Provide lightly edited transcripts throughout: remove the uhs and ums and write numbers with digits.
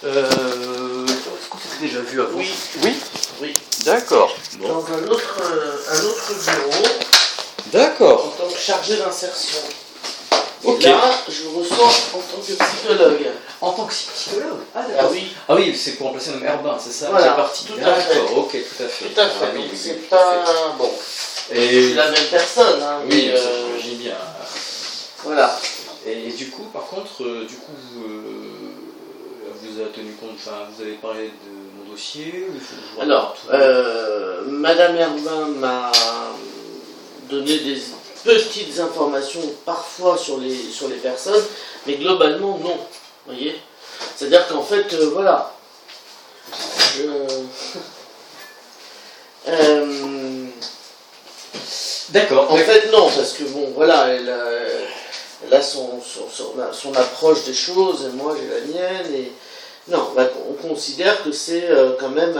Est-ce qu'on s'était déjà vu avant? Oui. Oui. Oui. D'accord. Bon. Dans un autre bureau, D'accord. en tant que chargé d'insertion. Ok. Et là, je reçois en tant que psychologue. En tant que psychologue? Ah Ah d'accord. oui, Ah oui, c'est pour remplacer un Herbin, c'est ça? Voilà, qui est parti. tout à fait. D'accord, ok, tout à fait. tout à fait. Ah oui, Donc oui, c'est tout à pas fait. bon. Et C'est la même personne, hein, oui, mais j'imagine bien. voilà. Et du coup, par contre, vous avez tenu compte, enfin, vous avez parlé de mon dossier ou il faut que je vous Alors, raconte tout Madame Herbin m'a donné des petites informations parfois sur les personnes, mais globalement non. Vous voyez? C'est-à-dire qu'en fait, voilà. D'accord. En fait, non, parce que bon, voilà, elle a son approche des choses, et moi j'ai la mienne, et non, bah, on considère que c'est quand même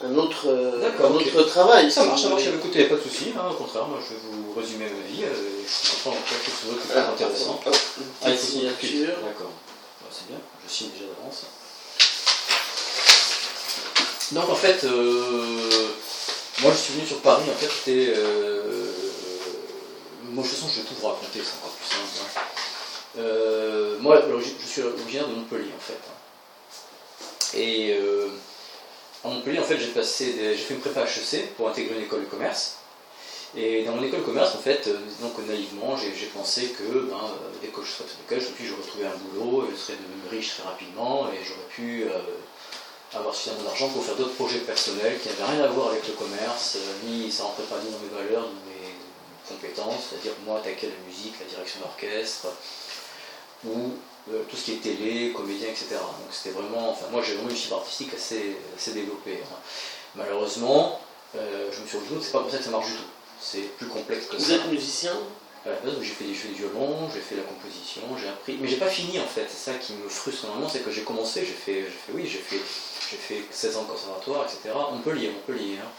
un autre travail. Ça si marche, vous voulez. écoutez, il n'y a pas de souci, hein, au contraire, moi je vais vous résumer ma vie, je comprends quelque chose de plus intéressant. Hop, Ah, une il petite faut s'occuper. signature. D'accord, bah, c'est bien, je signe déjà d'avance. Donc en fait, moi je suis venu sur Paris, en fait, c'était... moi de toute façon je vais tout vous raconter, c'est encore plus simple. Hein. Moi je suis originaire de Montpellier en fait. Et à Montpellier en fait j'ai fait une prépa HEC pour intégrer une école de commerce. Et dans mon école de commerce en fait, donc naïvement j'ai pensé que dès que je serais j'aurais trouvé un boulot, je serais devenu riche très rapidement et j'aurais pu avoir suffisamment d'argent pour faire d'autres projets personnels qui n'avaient rien à voir avec le commerce, ni ça rentrait pas ni dans mes valeurs, ni dans mes compétences, c'est-à-dire moi attaquer la musique, la direction d'orchestre, ou tout ce qui est télé, comédien, etc. Donc c'était vraiment, enfin moi j'ai vraiment une fibre artistique assez développée. Hein. Malheureusement, je me suis rendu compte que c'est pas comme ça que ça marche du tout. C'est plus complexe que ça. Vous êtes musicien? À la base, j'ai fait du violon, j'ai fait la composition, j'ai appris, mais j'ai pas fini en fait. C'est ça qui me frustre énormément, c'est que j'ai commencé, j'ai fait 16 ans de conservatoire, etc. Montpellier. Hein.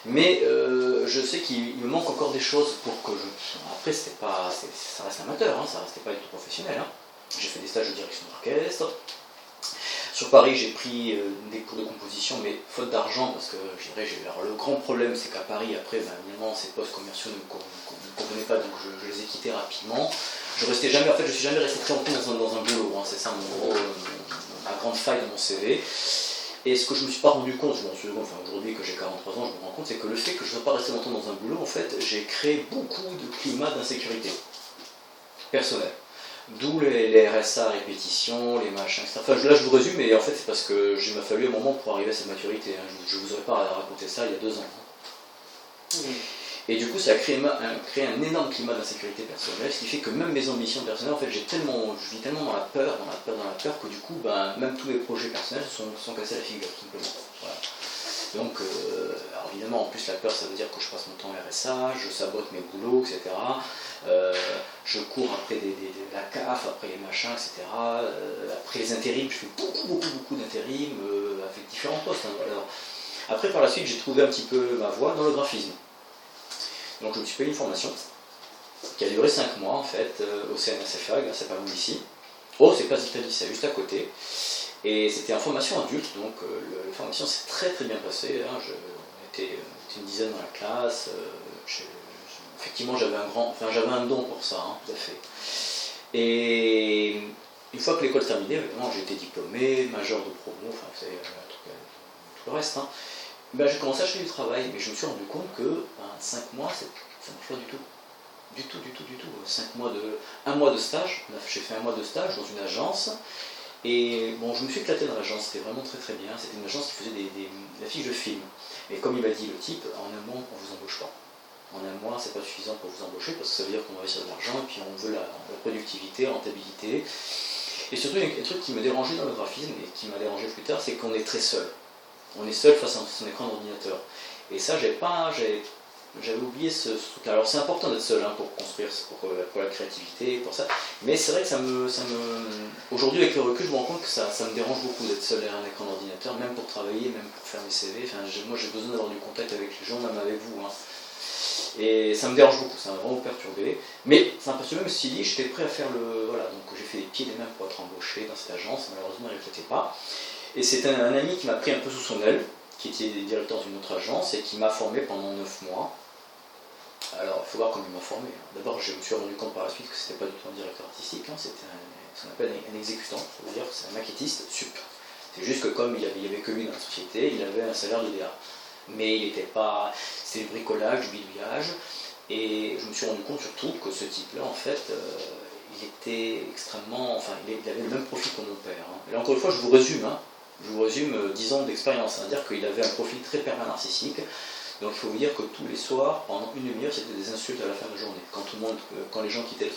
Mais je sais qu'il me manque encore des choses pour que je. Après, ça reste amateur, hein, ça restait pas du tout professionnel. Hein. J'ai fait des stages de direction d'orchestre. Sur Paris, j'ai pris des cours de composition, mais faute d'argent, parce que je dirais, alors, le grand problème, c'est qu'à Paris, après, évidemment, ces postes commerciaux ne me convenaient pas, donc je les ai quittés rapidement. Je suis jamais resté très longtemps dans un boulot, hein, c'est ça ma grande faille de mon CV. Et ce que je ne me suis pas rendu compte, aujourd'hui que j'ai 43 ans, je me rends compte, c'est que le fait que je ne sois pas resté longtemps dans un boulot, en fait, j'ai créé beaucoup de climat d'insécurité personnelle. D'où les RSA répétitions, les machins, etc. Enfin, là je vous résume, mais en fait c'est parce que il m'a fallu un moment pour arriver à cette maturité. Hein. Je ne vous aurais pas raconté ça il y a 2 ans. Hein. Et du coup ça a créé un énorme climat d'insécurité personnelle, ce qui fait que même mes ambitions personnelles, en fait je vis tellement dans la peur, que du coup même tous mes projets personnels sont cassés à la figure, tout simplement. Voilà. Donc, alors évidemment, en plus la peur, ça veut dire que je passe mon temps RSA, je sabote mes boulots, etc. Je cours après la CAF, après les machins, etc. Après les intérims, je fais beaucoup d'intérims avec différents postes. Hein. Alors, après, par la suite, j'ai trouvé un petit peu ma voie dans le graphisme. Donc, je me suis payé une formation qui a duré 5 mois, en fait, au CNSFA, c'est pas vous ici. Oh, c'est pas Italie, c'est juste à côté. Et c'était en formation adulte, donc la formation s'est très bien passée. Hein. On était une dizaine dans la classe. Effectivement, j'avais un don pour ça, hein, tout à fait. Et une fois que l'école se terminait, évidemment, j'ai été diplômé, major de promo, enfin, vous savez, tout le reste. Hein. J'ai commencé à chercher du travail, mais je me suis rendu compte que 5 mois, ça ne marche pas du tout. Du tout. 1 mois de stage, j'ai fait 1 mois de stage dans une agence. Et bon, je me suis éclaté dans l'agence, c'était vraiment très bien. C'était une agence qui faisait des fiches de film. Et comme il m'a dit le type, en un mois, on ne vous embauche pas. En 1 mois, c'est pas suffisant pour vous embaucher, parce que ça veut dire qu'on va investir de l'argent, et puis on veut la productivité, la rentabilité. Et surtout, il y a un truc qui me dérangeait dans le graphisme, et qui m'a dérangé plus tard, c'est qu'on est très seul. On est seul face à son écran d'ordinateur. Et ça, j'avais oublié ce truc-là. Alors c'est important d'être seul hein, pour construire, pour la créativité, pour ça. Mais c'est vrai que aujourd'hui avec le recul, je me rends compte que ça me dérange beaucoup d'être seul derrière un écran d'ordinateur, même pour travailler, même pour faire mes CV. Enfin, moi j'ai besoin d'avoir du contact avec les gens, même avec vous. Hein. Et ça me dérange beaucoup, ça m'a vraiment perturbé. Mais ça m'a perturbé, même si j'étais prêt à faire voilà, donc j'ai fait des pieds et des mains pour être embauché dans cette agence. Malheureusement, il ne recrutait pas. Et c'est un ami qui m'a pris un peu sous son aile, qui était directeur d'une autre agence et qui m'a formé pendant 9 mois. Alors, il faut voir comment il m'a formé. D'abord, je me suis rendu compte par la suite que c'était pas du tout un directeur artistique, hein, c'était ce qu'on appelle un exécutant, c'est-à-dire que c'est un maquettiste sup. C'est juste que comme il y avait que lui dans la société, il avait un salaire de DA. Mais il n'était pas... C'était du bricolage, du bidouillage. Et je me suis rendu compte surtout que ce type-là, en fait, il était extrêmement... Enfin, il avait le même profil que mon père. Hein. Et là, encore une fois, je vous résume 10 ans d'expérience. C'est-à-dire qu'il avait un profil très pervers narcissique. Donc il faut vous dire que tous les soirs, pendant une demi-heure, c'était des insultes à la fin de la journée. Quand les gens quittaient le